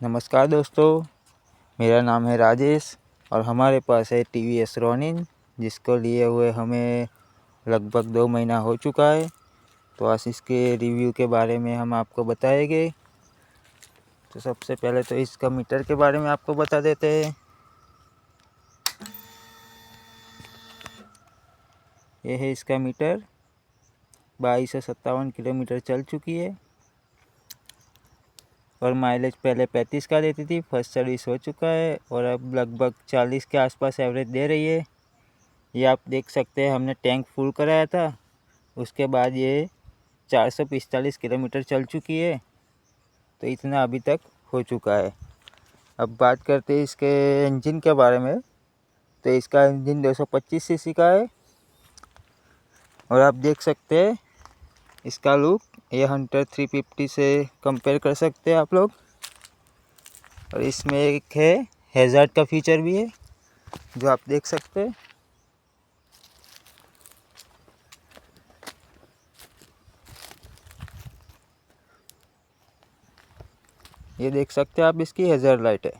नमस्कार दोस्तों, मेरा नाम है राजेश और हमारे पास है टीवीएस रोनिन, जिसको लिए हुए हमें लगभग 2 महीना हो चुका है। तो आज इसके रिव्यू के बारे में हम आपको बताएंगे। तो सबसे पहले तो इसका मीटर के बारे में आपको बता देते हैं। ये है इसका मीटर। 22 से 57 किलोमीटर चल चुकी है और माइलेज पहले 35 का देती थी। फर्स्ट सर्विस हो चुका है और अब लगभग 40 के आसपास एवरेज दे रही है। ये आप देख सकते हैं, हमने टैंक फुल कराया था, उसके बाद ये 445 किलोमीटर चल चुकी है। तो इतना अभी तक हो चुका है। अब बात करते हैं इसके इंजन के बारे में। तो इसका इंजन 225 सीसी का है और आप देख सकते हैं इसका लुक ये हंटर 350 से कंपेयर कर सकते हैं आप लोग। और इसमें एक है हैज़ार्ड का फीचर भी है, जो आप देख सकते हैं। ये देख सकते हैं आप, इसकी हैज़ार्ड लाइट है।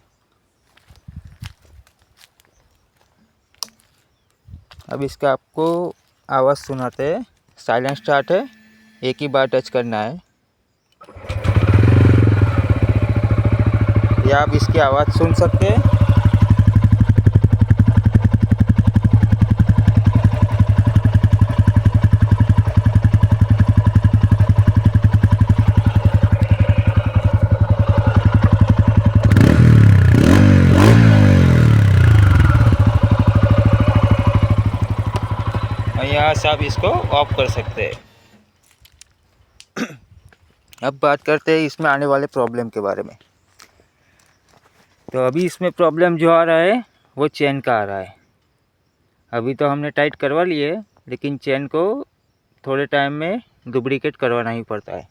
अब इसका आपको आवाज़ सुनाते हैं। साइलेंट स्टार्ट है, एक ही बार टच करना है। या आप इसकी आवाज़ सुन सकते हैं। और यहाँ से आप इसको ऑफ कर सकते हैं। अब बात करते हैं इसमें आने वाले प्रॉब्लम के बारे में। तो अभी इसमें प्रॉब्लम जो आ रहा है वो चेन का आ रहा है। अभी तो हमने टाइट करवा लिए, लेकिन चेन को थोड़े टाइम में लुब्रिकेट करवाना ही पड़ता है।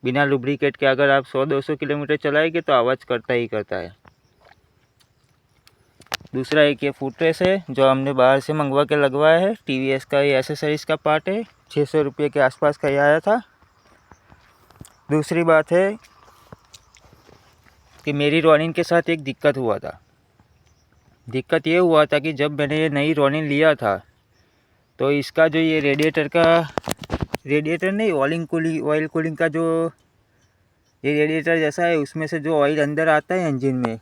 बिना लुब्रिकेट के अगर आप 100-200 किलोमीटर चलाएंगे तो आवाज़ करता ही करता है। दूसरा एक ये फुटरेस है, जो हमने बाहर से मंगवा के लगवाया है। टीवीएस का ये एसेसरीज का पार्ट है। 600 रुपये के आसपास का ये आया था। दूसरी बात है कि मेरी रोनिन के साथ एक दिक्कत हुआ था। दिक्कत ये हुआ था कि जब मैंने ये नई रोनिन लिया था, तो इसका जो ये रेडिएटर नहीं, ऑयल कूलिंग का जो ये रेडिएटर जैसा है, उसमें से जो ऑयल अंदर आता है इंजन में,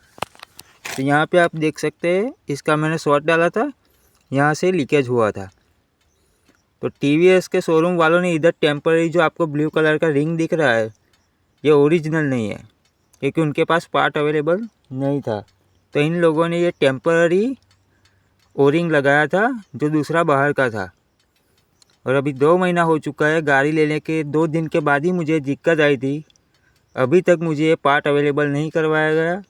तो यहाँ पे आप देख सकते हैं इसका मैंने शॉर्ट डाला था, यहाँ से लीकेज हुआ था। तो टीवीएस के शोरूम वालों ने इधर टेम्पररी जो आपको ब्लू कलर का रिंग दिख रहा है, ये ओरिजिनल नहीं है, क्योंकि उनके पास पार्ट अवेलेबल नहीं था। तो इन लोगों ने ये टेम्पररी ओरिंग लगाया था, जो दूसरा बाहर का था। और अभी 2 महीना हो चुका है, गाड़ी लेने के 2 दिन के बाद ही मुझे दिक्कत आई थी। अभी तक मुझे ये पार्ट अवेलेबल नहीं करवाया गया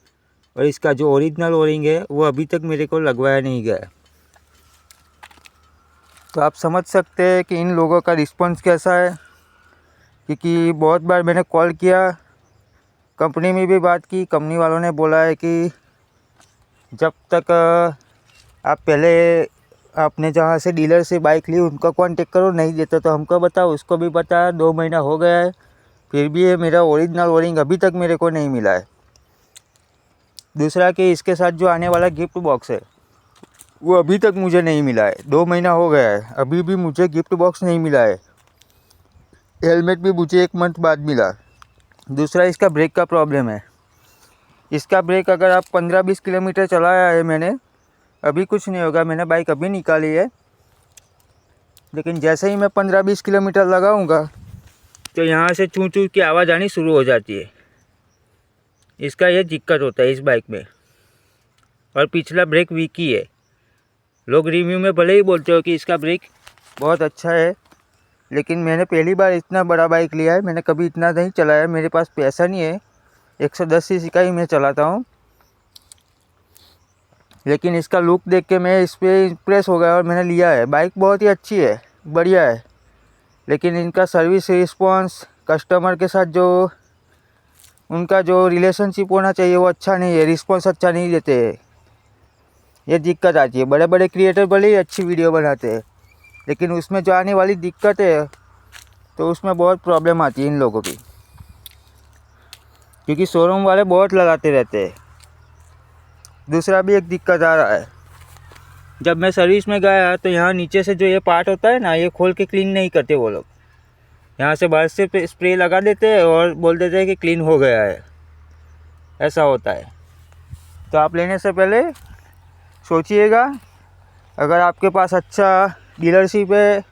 और इसका जो ओरिजिनल ओरिंग है वो अभी तक मेरे को लगवाया नहीं गया। तो आप समझ सकते हैं कि इन लोगों का रिस्पॉन्स कैसा है, क्योंकि बहुत बार मैंने कॉल किया, कंपनी में भी बात की। कंपनी वालों ने बोला है कि जब तक आप पहले आपने जहाँ से डीलर से बाइक ली उनका कांटेक्ट करो, नहीं देते तो हमको बताओ। उसको भी बताया, 2 महीना हो गया है, फिर भी ये मेरा ओरिजिनल ओरिंग अभी तक मेरे को नहीं मिला है। दूसरा कि इसके साथ जो आने वाला गिफ्ट बॉक्स है वो अभी तक मुझे नहीं मिला है। 2 महीना हो गया है, अभी भी मुझे गिफ्ट बॉक्स नहीं मिला है। हेलमेट भी मुझे 1 मंथ बाद मिला। दूसरा इसका ब्रेक का प्रॉब्लम है। इसका ब्रेक अगर आप 15-20 किलोमीटर चलाया है मैंने, अभी कुछ नहीं होगा, मैंने बाइक अभी निकाली है, लेकिन जैसे ही मैं 15-20 किलोमीटर लगाऊंगा तो यहाँ से चूँ चूँ की आवाज़ आनी शुरू हो जाती है। इसका ये दिक्कत होता है इस बाइक में। और पिछला ब्रेक वीक ही है। लोग रिव्यू में भले ही बोलते हो कि इसका ब्रेक बहुत अच्छा है, लेकिन मैंने पहली बार इतना बड़ा बाइक लिया है, मैंने कभी इतना नहीं चलाया। मेरे पास पैसा नहीं है, 110 सीसी का ही मैं चलाता हूँ। लेकिन इसका लुक देख के मैं इस पर इम्प्रेस हो गया और मैंने लिया है। बाइक बहुत ही अच्छी है, बढ़िया है, लेकिन इनका सर्विस रिस्पॉन्स, कस्टमर के साथ जो उनका जो रिलेशनशिप होना चाहिए वो अच्छा नहीं है। रिस्पॉन्स अच्छा नहीं देते हैं, ये दिक्कत आती है। बड़े बड़े क्रिएटर भले ही अच्छी वीडियो बनाते हैं, लेकिन उसमें जो आने वाली दिक्कत है तो उसमें बहुत प्रॉब्लम आती है इन लोगों की। क्योंकि शोरूम वाले बहुत लगाते रहते हैं। दूसरा भी एक दिक्कत आ रहा है, जब मैं सर्विस में गया तो यहाँ नीचे से जो ये पार्ट होता है ना, ये खोल के क्लीन नहीं करते वो लोग। यहाँ से बाहर से स्प्रे लगा देते हैं और बोल देते हैं कि क्लीन हो गया है, ऐसा होता है। तो आप लेने से पहले सोचिएगा, अगर आपके पास अच्छा डीलरशिप है,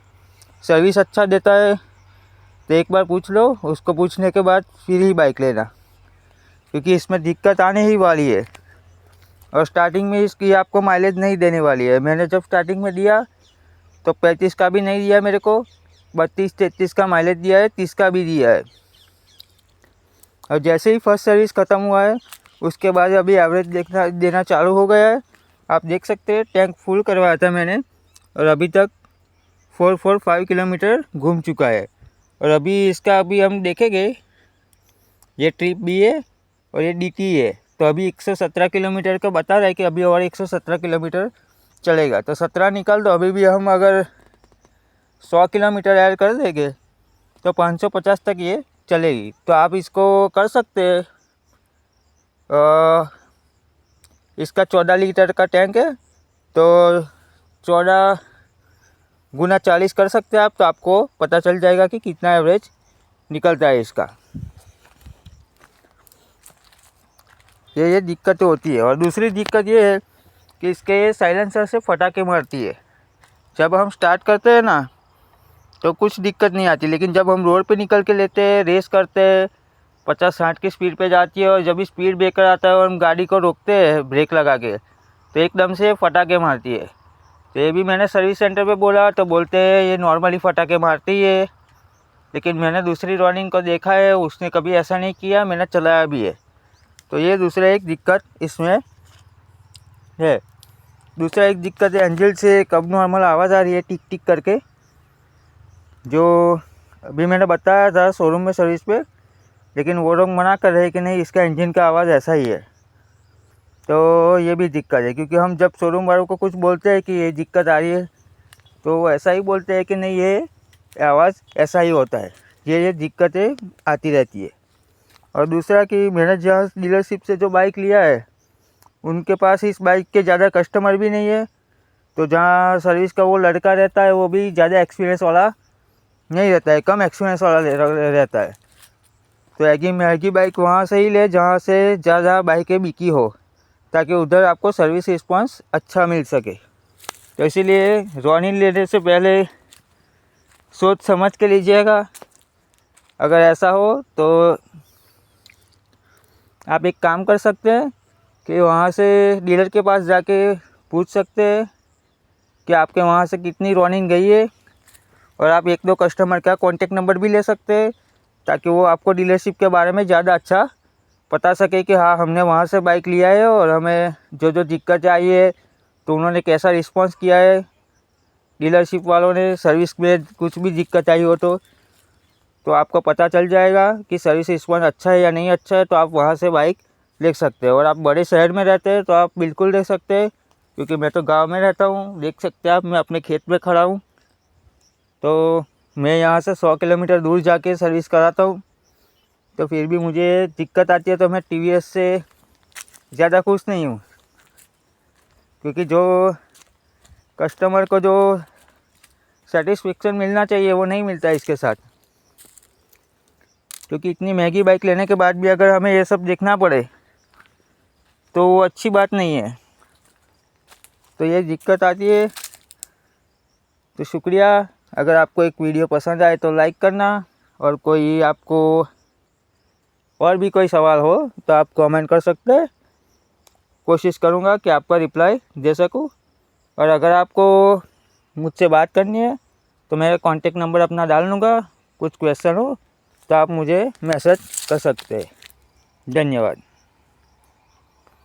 सर्विस अच्छा देता है, तो एक बार पूछ लो, उसको पूछने के बाद फिर ही बाइक लेना, क्योंकि इसमें दिक्कत आने ही वाली है। और स्टार्टिंग में इसकी आपको माइलेज नहीं देने वाली है। मैंने जब स्टार्टिंग में दिया तो 35 का भी नहीं दिया मेरे को, 32-33 का माइलेज दिया है, 30 का भी दिया है। और जैसे ही फर्स्ट सर्विस ख़त्म हुआ है उसके बाद अभी एवरेज देना चालू हो गया है। आप देख सकते हैं टैंक फुल करवाया था मैंने और अभी तक 445 किलोमीटर घूम चुका है। और अभी इसका हम देखेंगे, ये ट्रिप भी है और ये DT है, तो अभी 117 किलोमीटर का बता रहा है कि अभी और 117 किलोमीटर चलेगा। तो 17 निकाल दो, अभी भी हम अगर 100 किलोमीटर ऐड कर देंगे तो 550 तक ये चलेगी। तो आप इसको कर सकते हैं। इसका 14 लीटर का टैंक है, तो 14 गुना 40 कर सकते हैं आप, तो आपको पता चल जाएगा कि कितना एवरेज निकलता है इसका। ये दिक्कत होती है। और दूसरी दिक्कत ये है कि इसके साइलेंसर से फटाके मारती है। जब हम स्टार्ट करते हैं ना तो कुछ दिक्कत नहीं आती, लेकिन जब हम रोड पे निकल के लेते हैं, रेस करते हैं, 50-60 की स्पीड पे जाती है और जब स्पीड ब्रेकर आता है और हम गाड़ी को रोकते हैं ब्रेक लगा के, तो एकदम से फटाके मारती है। तो ये भी मैंने सर्विस सेंटर पे बोला तो बोलते हैं ये नॉर्मली फटाके मारती है, लेकिन मैंने दूसरी रॉनिंग को देखा है, उसने कभी ऐसा नहीं किया, मैंने चलाया भी है। तो ये दूसरा एक दिक्कत इसमें है। दूसरा एक दिक्कत है, इंजन से कब नॉर्मल आवाज़ आ रही है टिक टिक करके, जो अभी मैंने बताया था शोरूम में सर्विस पे, लेकिन वो लोग मना कर रहे हैं कि नहीं इसका इंजन का आवाज़ ऐसा ही है। तो ये भी दिक्कत है, क्योंकि हम जब शोरूम वालों को कुछ बोलते हैं कि ये दिक्कत आ रही है तो वो ऐसा ही बोलते हैं कि नहीं ये आवाज़ ऐसा ही होता है। ये दिक्कतें आती रहती है। और दूसरा कि मैंने जहाँ डीलरशिप से जो बाइक लिया है उनके पास इस बाइक के ज़्यादा कस्टमर भी नहीं है, तो जहाँ सर्विस का वो लड़का रहता है वो भी ज़्यादा एक्सपीरियंस वाला नहीं रहता है, कम एक्सपीरियंस वाला रहता है। तो महंगी बाइक वहाँ से ही ले जहाँ से ज़्यादा बाइकें बिकी हो, ताकि उधर आपको सर्विस रिस्पांस अच्छा मिल सके। तो इसीलिए रॉनिंग लेने से पहले सोच समझ के लीजिएगा। अगर ऐसा हो तो आप एक काम कर सकते हैं कि वहाँ से डीलर के पास जाके पूछ सकते हैं कि आपके वहाँ से कितनी रॉनिंग गई है, और आप 1-2 कस्टमर का कॉन्टेक्ट नंबर भी ले सकते हैं, ताकि वो आपको डीलरशिप के बारे में ज़्यादा अच्छा बता सके कि हाँ हमने वहाँ से बाइक लिया है और हमें जो जो दिक्कत आई है तो उन्होंने कैसा रिस्पांस किया है, डीलरशिप वालों ने सर्विस में कुछ भी दिक्कत आई हो तो आपको पता चल जाएगा कि सर्विस रिस्पांस अच्छा है या नहीं अच्छा है। तो आप वहाँ से बाइक ले सकते हैं। और आप बड़े शहर में रहते हैं तो आप बिल्कुल ले सकते हैं, क्योंकि मैं तो गांव में रहता हूँ। देख सकते हैं आप, मैं अपने खेत में खड़ा हूँ, तो मैं यहाँ से 100 किलोमीटर दूर जाके सर्विस कराता हूँ। तो फिर भी मुझे दिक्कत आती है तो मैं TVS से ज़्यादा खुश नहीं हूँ, क्योंकि जो कस्टमर को जो सेटिस्फेक्शन मिलना चाहिए वो नहीं मिलता है इसके साथ। क्योंकि इतनी महंगी बाइक लेने के बाद भी अगर हमें ये सब देखना पड़े तो वो अच्छी बात नहीं है। तो ये दिक्कत आती है। तो शुक्रिया। अगर आपको एक वीडियो पसंद आए तो लाइक करना, और कोई आपको और भी कोई सवाल हो तो आप कमेंट कर सकते हैं। कोशिश करूँगा कि आपका रिप्लाई दे सकूँ। और अगर आपको मुझसे बात करनी है तो मेरा कॉन्टेक्ट नंबर अपना डाल दूँगा। कुछ क्वेश्चन हो तो आप मुझे मैसेज कर सकते हैं। धन्यवाद।